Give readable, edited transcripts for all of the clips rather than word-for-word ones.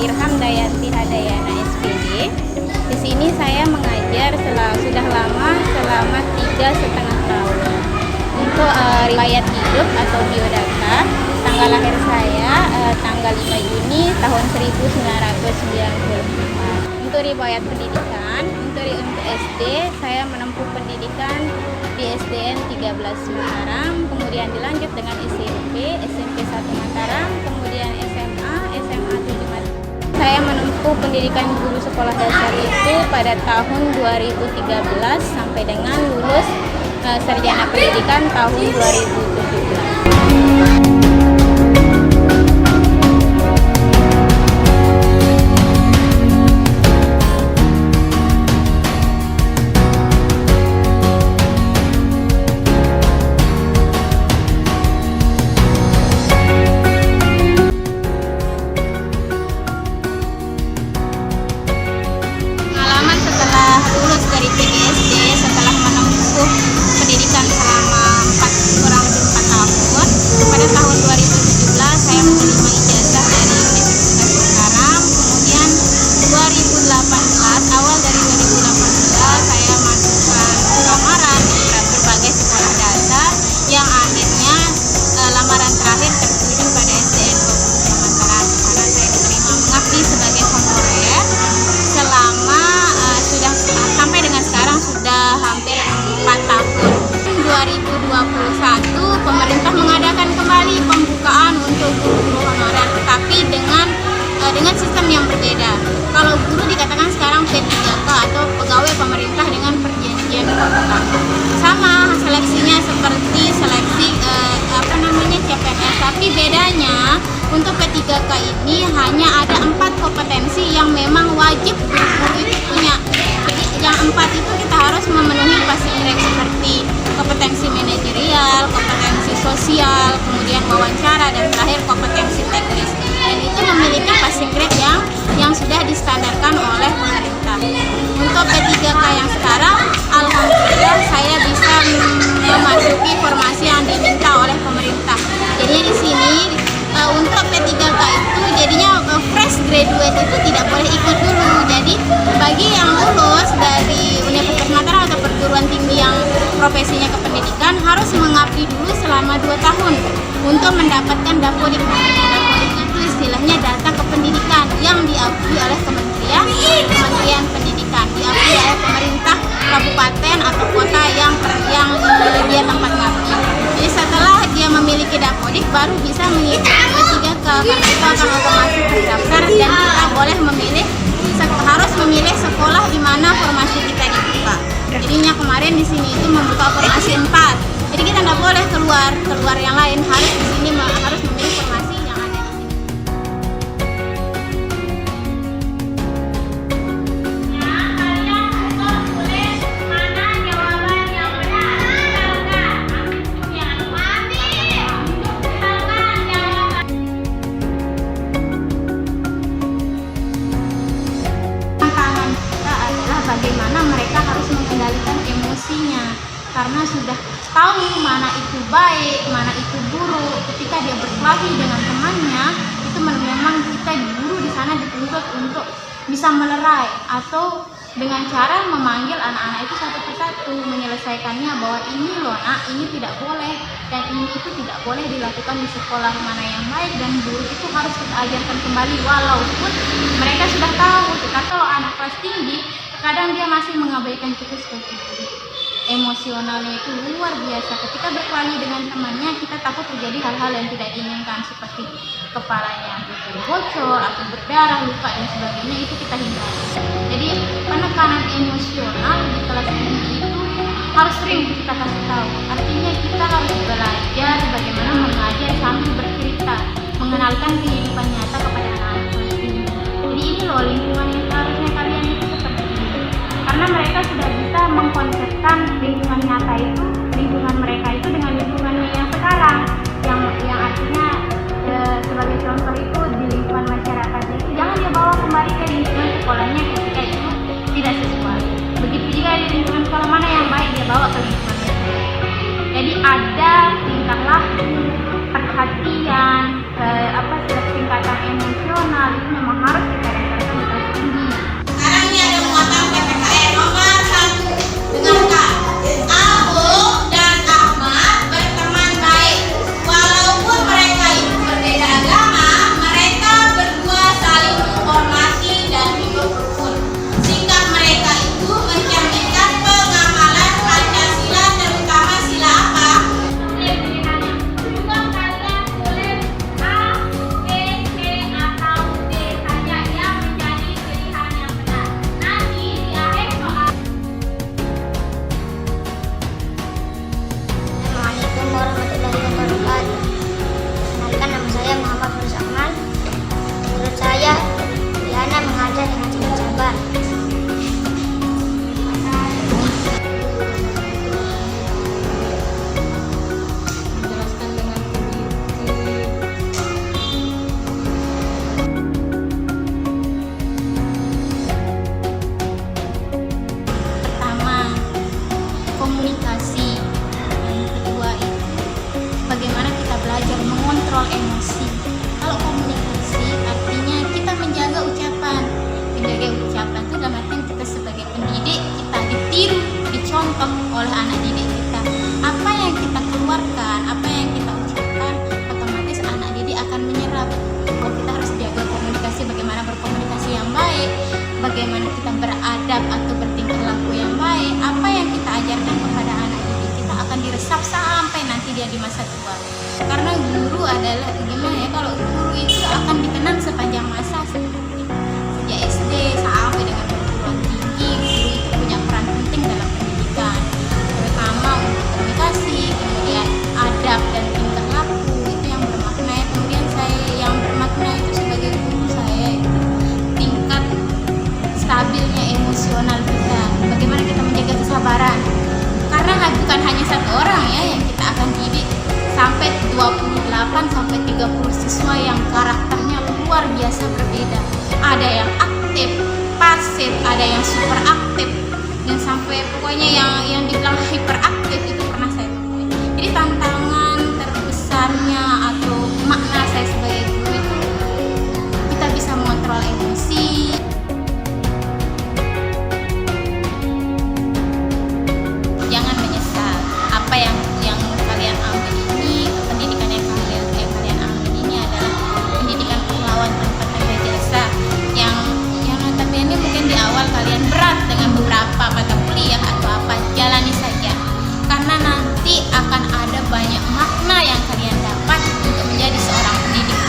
Irham Dayanti Hadayana SPD. Di sini saya mengajar sudah lama selama 3,5 tahun. Untuk riwayat hidup atau biodata, tanggal lahir saya tanggal 5 Juni tahun 1994. Untuk riwayat pendidikan, untuk SD saya menempuh pendidikan di SDN 13 Mataram, kemudian dilanjut dengan SMP 1 Mataram, kemudian SMA 7 Mataram. Saya menempuh pendidikan guru sekolah dasar itu pada tahun 2013 sampai dengan lulus sarjana pendidikan tahun 2017. Pemerintah mengadakan kembali pembukaan untuk guru honorer, tetapi dengan sistem yang berbeda. Kalau guru dikatakan sekarang P3K atau pegawai pemerintah dengan perjanjian kontrak. Sama seleksinya seperti seleksi CPNS, tapi bedanya untuk P3K ini hanya ada 4 kompetensi yang memang wajib guru itu punya. Jadi yang 4 itu kita harus memenuhi passing grade seperti kompetensi manajerial, kompetensi sosial, kemudian wawancara, dan terakhir kompetensi teknis. Dan itu memiliki passing grade yang sudah distandarkan oleh pemerintah. Untuk P3K yang sekarang, alhamdulillah saya bisa memasuki formasi yang diminta oleh pemerintah. Jadinya di sini untuk P3K itu jadinya fresh graduate itu tidak boleh ikut dulu. Jadi bagi yang lulus dari Universitas Mataram atau perguruan tinggi yang profesinya kependidikan harus mengabdi dulu selama 2 tahun untuk mendapatkan dapodik. Dapodik itu istilahnya data kependidikan yang diakui oleh Kementerian Pendidikan, diakui oleh pemerintah kabupaten atau kota yang dia tempat ngabdi. Jadi setelah dia memiliki dapodik baru bisa mengikuti P3K, karena itu akan otomatis terdaftar dan kita boleh harus memilih sekolah di mana formasi kita dibuka. Jadinya kemarin di sini itu membuka formasi 4. Jadi kita tidak boleh keluar yang lain, harus di sini harus memilih formasi yang ada di sini. Bagaimana mereka harus mengendalikan emosinya, karena sudah tahu mana itu baik, mana itu buruk. Ketika dia berkelahi dengan temannya, itu memang kita guru di sana dituntut untuk bisa melerai atau dengan cara memanggil anak-anak itu satu persatu, menyelesaikannya bahwa ini loh nak, ini tidak boleh dan ini itu tidak boleh dilakukan di sekolah, mana yang baik dan buruk itu harus kita ajarkan kembali walaupun mereka sudah tahu. Tetapi kalau anak kelas tinggi kadang dia masih mengabaikan kita seperti itu. Emosionalnya itu luar biasa. Ketika berkelahi dengan temannya, kita takut terjadi hal-hal yang tidak diinginkan seperti kepalanya bocor atau berdarah, luka dan sebagainya, itu kita hindari. Jadi penekanan emosional di kelas tinggi itu harus sering kita kasih tahu. Artinya kita harus belajar bagaimana mengajar sambil bercerita, mengenalkan kehidupan nyata kepada anak-anak kelas tinggi. Jadi ini loh lingkungan yang seharusnya kalian itu seperti ini. Karena mereka sudah bisa mengkonsepkan lingkungan nyata itu, lingkungan mereka itu dengan lingkungannya yang sekarang, yang artinya sebagai contoh itu di lingkungan masyarakatnya itu jangan dia bawa kembali ke lingkungan sekolahnya ketika itu tidak sesuai. Begitu juga di lingkungan sekolah mana yang baik dia bawa ke lingkungan masyarakat. Jadi ada tingkah laku, perhatian, tingkatan emosional itu memang harus kita emosi. Kalau komunikasi artinya kita menjaga ucapan. Menjaga ucapan itu dalam artian kita sebagai pendidik, kita ditiru, dicontoh oleh anak didik kita. Apa yang kita keluarkan, apa yang kita ucapkan, otomatis anak didik akan menyerap. Bahwa kita harus jaga komunikasi, bagaimana berkomunikasi yang baik, bagaimana kita beradab atau bertingkah laku yang baik. Apa yang kita ajarkan kepada anak didik kita akan diresap sampai nanti dia di masa tua. Karena guru adalah gimana ya, kalau guru itu akan dikenang sepanjang masa, seperti sejak SD sampai dengan perguruan tinggi. Guru itu punya peran penting dalam pendidikan, terutama untuk komunikasi, kemudian adab dan tingkah laku itu yang bermakna ya. Kemudian saya yang bermakna itu sebagai guru saya itu tingkat stabilnya emosional kita, bagaimana kita menjaga kesabaran, karena bukan hanya satu orang ya yang kita akan didik, sampai 28 sampai 30 siswa yang karakternya luar biasa berbeda. Ada yang aktif, pasif, ada yang super aktif, dan sampai pokoknya yang dibilang hiperaktif itu pernah saya temui. Jadi tantangan terbesarnya atau makna saya sebagai guru itu kita bisa mengontrol emosi. Jangan menyesal apa yang kalian ambil ini, pendidikan yang kalian ambil ini adalah pendidikan pahlawan tanpa tanda jasa yang notabene mungkin di awal kalian berat dengan beberapa mata kuliah atau apa, jalani saja karena nanti akan ada banyak makna yang kalian dapat untuk menjadi seorang pendidik.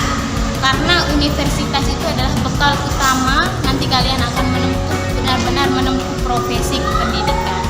Karena universitas itu adalah bekal utama nanti kalian akan benar-benar menempuh profesi pendidikan.